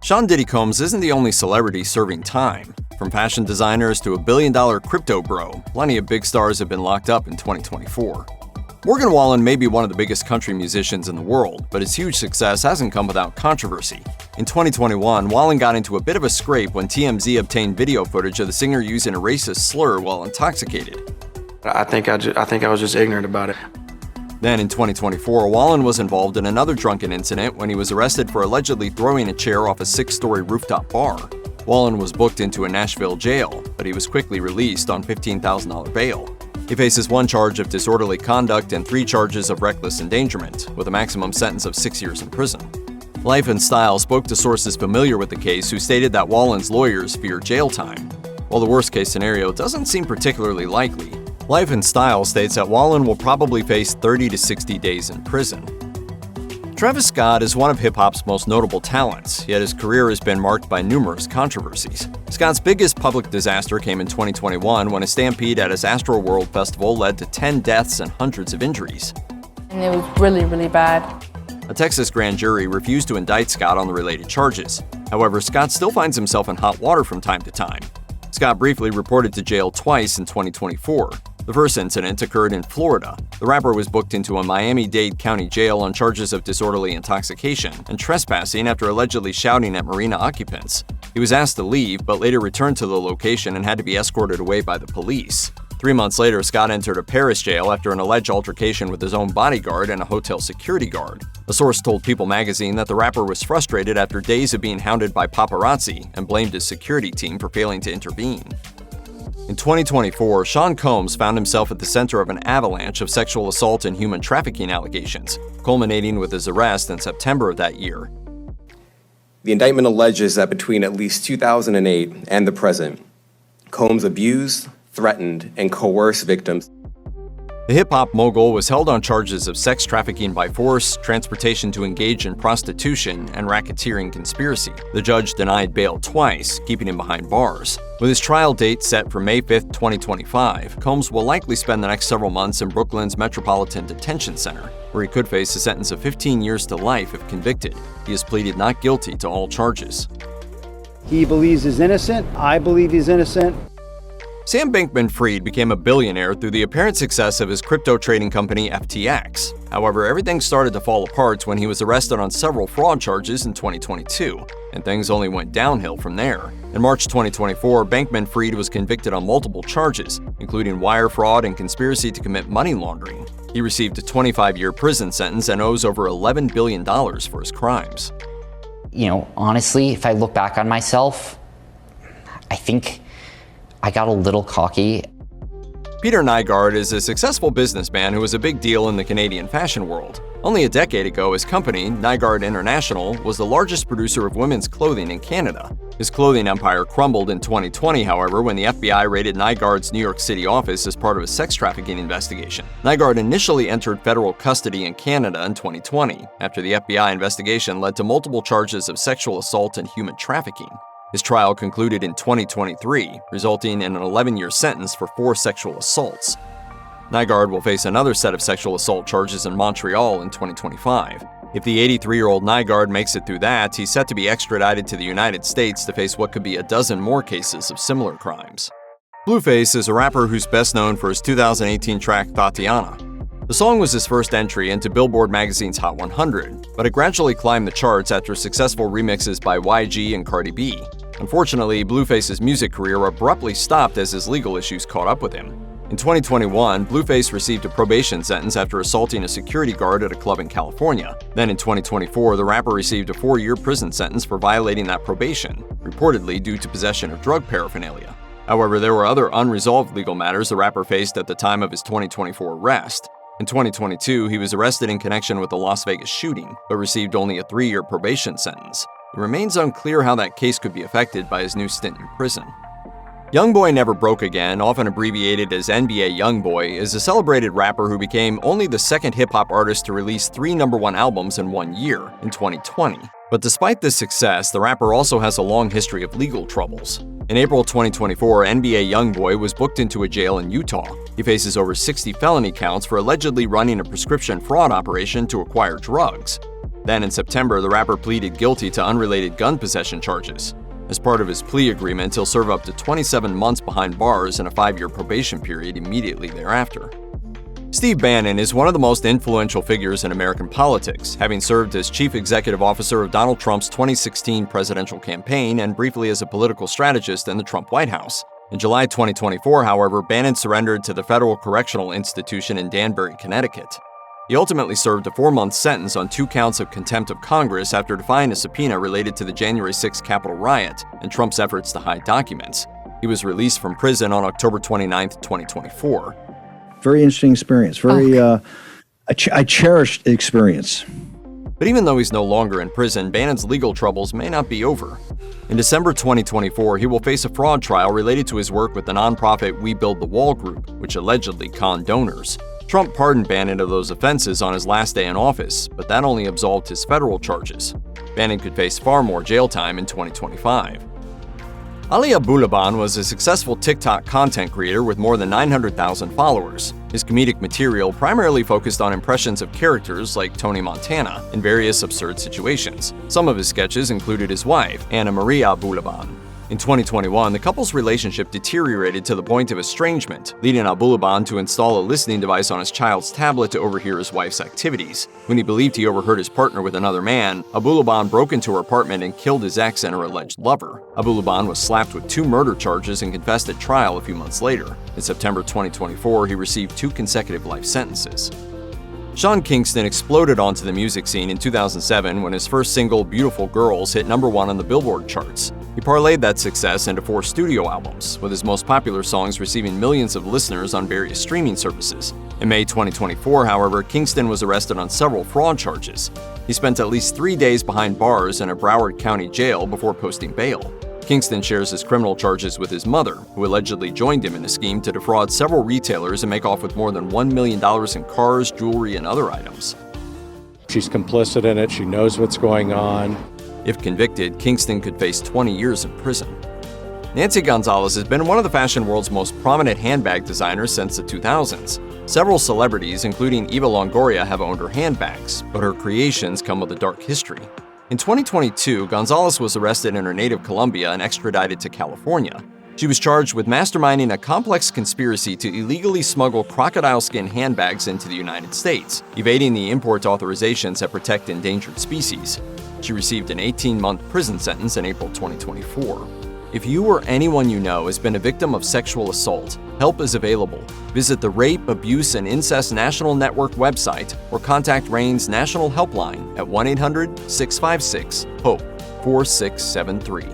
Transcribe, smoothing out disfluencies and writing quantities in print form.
Sean Diddy Combs isn't the only celebrity serving time. From fashion designers to a billion-dollar crypto bro, plenty of big stars have been locked up in 2024. Morgan Wallen may be one of the biggest country musicians in the world, but his huge success hasn't come without controversy. In 2021, Wallen got into a bit of a scrape when TMZ obtained video footage of the singer using a racist slur while intoxicated. I think I was just ignorant about it. Then in 2024, Wallen was involved in another drunken incident when he was arrested for allegedly throwing a chair off a 6-story rooftop bar. Wallen was booked into a Nashville jail, but he was quickly released on $15,000 bail. He faces 1 charge of disorderly conduct and 3 charges of reckless endangerment, with a maximum sentence of 6 years in prison. Life and Style spoke to sources familiar with the case who stated that Wallen's lawyers fear jail time. While the worst-case scenario doesn't seem particularly likely, Life and Style states that Wallen will probably face 30 to 60 days in prison. Travis Scott is one of hip-hop's most notable talents, yet his career has been marked by numerous controversies. Scott's biggest public disaster came in 2021 when a stampede at his Astroworld festival led to 10 deaths and hundreds of injuries. And it was really, really bad. A Texas grand jury refused to indict Scott on the related charges. However, Scott still finds himself in hot water from time to time. Scott briefly reported to jail twice in 2024. The first incident occurred in Florida. The rapper was booked into a Miami-Dade County jail on charges of disorderly intoxication and trespassing after allegedly shouting at marina occupants. He was asked to leave, but later returned to the location and had to be escorted away by the police. 3 months later, Scott entered a Paris jail after an alleged altercation with his own bodyguard and a hotel security guard. A source told People magazine that the rapper was frustrated after days of being hounded by paparazzi and blamed his security team for failing to intervene. In 2024, Sean Combs found himself at the center of an avalanche of sexual assault and human trafficking allegations, culminating with his arrest in September of that year. The indictment alleges that between at least 2008 and the present, Combs abused, threatened, and coerced victims. The hip-hop mogul was held on charges of sex trafficking by force, transportation to engage in prostitution, and racketeering conspiracy. The judge denied bail twice, keeping him behind bars. With his trial date set for May 5, 2025, Combs will likely spend the next several months in Brooklyn's Metropolitan Detention Center, where he could face a sentence of 15 years to life if convicted. He has pleaded not guilty to all charges. He believes he's innocent. I believe he's innocent. Sam Bankman-Fried became a billionaire through the apparent success of his crypto trading company FTX. However, everything started to fall apart when he was arrested on several fraud charges in 2022, and things only went downhill from there. In March 2024, Bankman-Fried was convicted on multiple charges, including wire fraud and conspiracy to commit money laundering. He received a 25-year prison sentence and owes over $11 billion for his crimes. Honestly, if I look back on myself, I think I got a little cocky. Peter Nygard is a successful businessman who was a big deal in the Canadian fashion world. Only a decade ago, his company, Nygard International, was the largest producer of women's clothing in Canada. His clothing empire crumbled in 2020, however, when the FBI raided Nygard's New York City office as part of a sex trafficking investigation. Nygard initially entered federal custody in Canada in 2020, after the FBI investigation led to multiple charges of sexual assault and human trafficking. His trial concluded in 2023, resulting in an 11-year sentence for 4 sexual assaults. Nygard will face another set of sexual assault charges in Montreal in 2025. If the 83-year-old Nygard makes it through that, he's set to be extradited to the United States to face what could be a dozen more cases of similar crimes. Blueface is a rapper who's best known for his 2018 track Tatiana. The song was his first entry into Billboard magazine's Hot 100, but it gradually climbed the charts after successful remixes by YG and Cardi B. Unfortunately, Blueface's music career abruptly stopped as his legal issues caught up with him. In 2021, Blueface received a probation sentence after assaulting a security guard at a club in California. Then in 2024, the rapper received a 4-year prison sentence for violating that probation, reportedly due to possession of drug paraphernalia. However, there were other unresolved legal matters the rapper faced at the time of his 2024 arrest. In 2022, he was arrested in connection with the Las Vegas shooting, but received only a 3-year probation sentence. It remains unclear how that case could be affected by his new stint in prison. YoungBoy Never Broke Again, often abbreviated as NBA YoungBoy, is a celebrated rapper who became only the second hip-hop artist to release 3 #1 albums in 1 year, in 2020. But despite this success, the rapper also has a long history of legal troubles. In April 2024, NBA YoungBoy was booked into a jail in Utah. He faces over 60 felony counts for allegedly running a prescription fraud operation to acquire drugs. Then in September, the rapper pleaded guilty to unrelated gun possession charges. As part of his plea agreement, he'll serve up to 27 months behind bars and a 5-year probation period immediately thereafter. Steve Bannon is one of the most influential figures in American politics, having served as chief executive officer of Donald Trump's 2016 presidential campaign and briefly as a political strategist in the Trump White House. In July 2024, however, Bannon surrendered to the Federal Correctional Institution in Danbury, Connecticut. He ultimately served a 4-month sentence on 2 counts of contempt of Congress after defying a subpoena related to the January 6 Capitol riot and Trump's efforts to hide documents. He was released from prison on October 29, 2024. Very interesting experience. I cherished the experience. But even though he's no longer in prison, Bannon's legal troubles may not be over. In December 2024, he will face a fraud trial related to his work with the nonprofit We Build the Wall group, which allegedly conned donors. Trump pardoned Bannon of those offenses on his last day in office, but that only absolved his federal charges. Bannon could face far more jail time in 2025. Ali Abulaban was a successful TikTok content creator with more than 900,000 followers. His comedic material primarily focused on impressions of characters like Tony Montana in various absurd situations. Some of his sketches included his wife, Anna Maria Abulaban. In 2021, the couple's relationship deteriorated to the point of estrangement, leading Abulaban to install a listening device on his child's tablet to overhear his wife's activities. When he believed he overheard his partner with another man, Abulaban broke into her apartment and killed his ex and her alleged lover. Abulaban was slapped with 2 murder charges and confessed at trial a few months later. In September 2024, he received 2 consecutive life sentences. Sean Kingston exploded onto the music scene in 2007 when his first single, Beautiful Girls, hit #1 on the Billboard charts. He parlayed that success into 4 studio albums, with his most popular songs receiving millions of listeners on various streaming services. In May 2024, however, Kingston was arrested on several fraud charges. He spent at least 3 days behind bars in a Broward County jail before posting bail. Kingston shares his criminal charges with his mother, who allegedly joined him in a scheme to defraud several retailers and make off with more than $1 million in cars, jewelry, and other items. She's complicit in it. She knows what's going on. If convicted, Kingston could face 20 years in prison. Nancy Gonzalez has been one of the fashion world's most prominent handbag designers since the 2000s. Several celebrities, including Eva Longoria, have owned her handbags, but her creations come with a dark history. In 2022, Gonzalez was arrested in her native Colombia and extradited to California. She was charged with masterminding a complex conspiracy to illegally smuggle crocodile skin handbags into the United States, evading the import authorizations that protect endangered species. She received an 18-month prison sentence in April 2024. If you or anyone you know has been a victim of sexual assault, help is available. Visit the Rape, Abuse, and Incest National Network website or contact RAIN's National Helpline at 1-800-656-HOPE 4673.